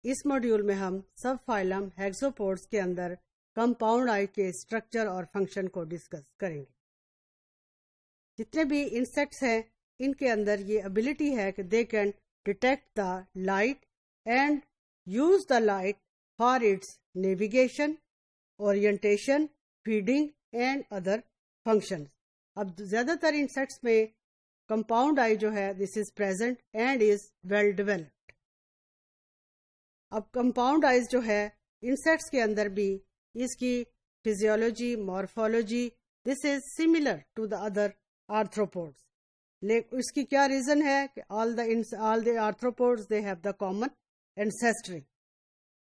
اس module میں ہم سب phylum ہیگزوپوڈس کے اندر کمپاؤنڈ آئی کے اسٹرکچر اور فنکشن کو ڈسکس کریں گے. جتنے بھی انسیکٹس ہیں ان کے اندر یہ ابیلٹی ہے کہ they can detect the light and use the light for its navigation, orientation, feeding and other function. اب زیادہ تر انسیکٹس میں کمپاؤنڈ آئی جو ہے this is present and is well developed. اب کمپاؤنڈ آئیز جو ہے انسیکٹس کے اندر بھی اس کی physiology, morphology this is similar to the other arthropods. اس کی کیا ریزن ہے کہ all the arthropods they have the common Ancestry,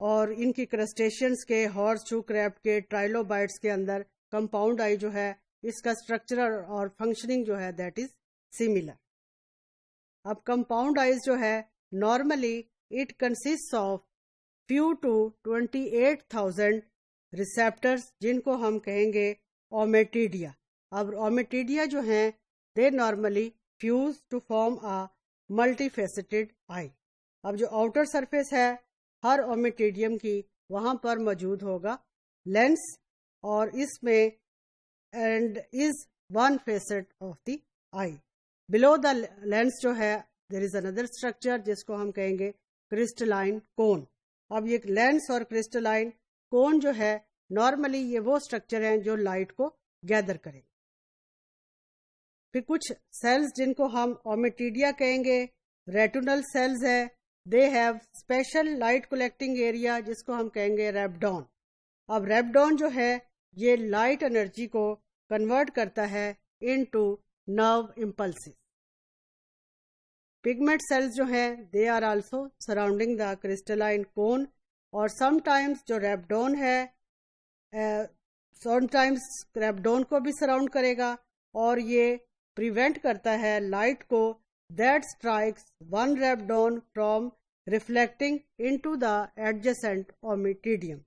اور ان کی کرسٹیشینس کے، ہارس شو کریب کے، ٹرائلوبائٹس کے اندر کمپاؤنڈ آئی جو ہے اس کا اسٹرکچر اور فنکشننگ جو ہے دیٹ از سملر. اب کمپاؤنڈ آئیز جو ہے normally it consist of few to 28,000 receptors جن کو ہم کہیں گے اومیٹیڈیا. اب اومیٹیڈیا جو ہیں they normally fuse to form a multifaceted eye. اب جو آؤٹر سرفیس ہے ہر اومیٹیڈیم کی وہاں پر موجود ہوگا لینس، اور اس میں and is one facet of the eye. Below the lens جو ہے دیر از اندر اسٹرکچر جس کو ہم کہیں گے کرسٹلائن کون. اب یہ لینس اور کرسٹلائن کون جو ہے نارملی یہ وہ اسٹرکچر ہیں جو لائٹ کو گیدر کریں. پھر کچھ سیلز جن کو ہم اومیٹیڈیا کہیں گے ریٹونل سیلز ہے، they have special light collecting area جس کو ہم کہیں گے ریپڈون. اب ریپڈون جو ہے یہ لائٹ انرجی کو کنورٹ کرتا ہے into nerve impulses. Pigment cells جو ہیں they are also surrounding the crystalline cone, اور سم ٹائمز جو ریپڈون ہے سم ٹائمز ریپڈون کو بھی سراؤنڈ کرے گا، اور یہ پریونٹ کرتا ہے لائٹ کو دیٹ اسٹرائکس ون ریپڈون from reflecting into the adjacent ommatidium.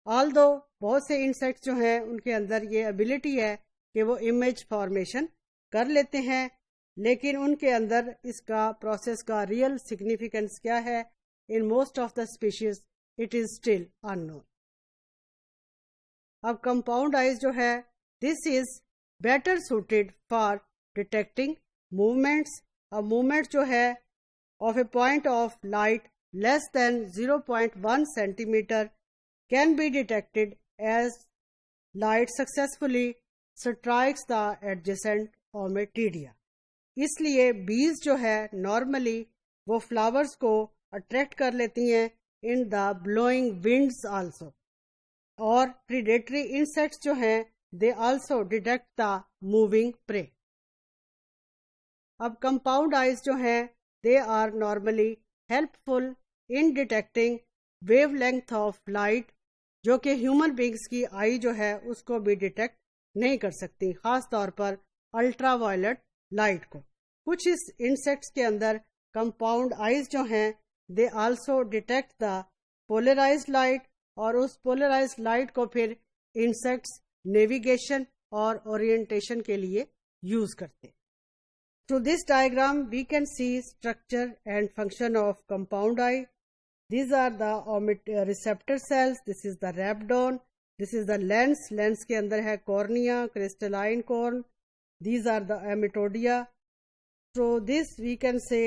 Although بہت سے انسیکٹس جو ہیں ان کے اندر یہ ابیلٹی ہے کہ وہ امیج فارمیشن کر لیتے ہیں، لیکن ان کے اندر اس کا پروسیس کا ریئل سگنیفیکینس کیا ہے in most of the species it is still unknown. اب کمپاؤنڈ آئیز جو ہے this is better suited for detecting movements. اب موومنٹ جو ہے of a point of light less than 0.1 centimeter can be detected as light successfully strikes the adjacent ommatidia. اس لیے بیز جو ہے normally وہ فلاورز کو اٹریکٹ کر لیتی ہیں in the blowing winds also, اور پریڈیٹری انسیکٹس جو ہیں they also detect the moving prey. اب کمپاؤنڈ آئیز جو ہیں they are normally helpful in detecting wavelength of light جو کہ ہیومن بینگس کی آئی جو ہے اس کو بھی ڈیٹیکٹ نہیں کر سکتی، خاص طور پر الٹرا وائلٹ لائٹ کو. کچھ اس انسیکٹس کے اندر کمپاؤنڈ آئیز جو ہیں they also detect the polarised light, اور اس پولرائزڈ لائٹ کو پھر انسیکٹس نیویگیشن اور اورینٹیشن کے لیے یوز کرتے. Through this diagram we can see structure and function of compound eye. These are the receptor cells. This is the rhabdon. This is the lens. Lens کے اندر ہے cornea, crystalline cone. These are the amatodia. So this we can say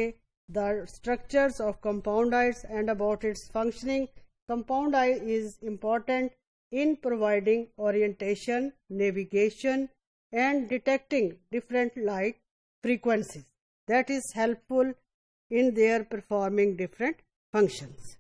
the structures of compound eyes and about its functioning. Compound eye is important in providing orientation, navigation and detecting different light frequencies. That is helpful in their performing different functions.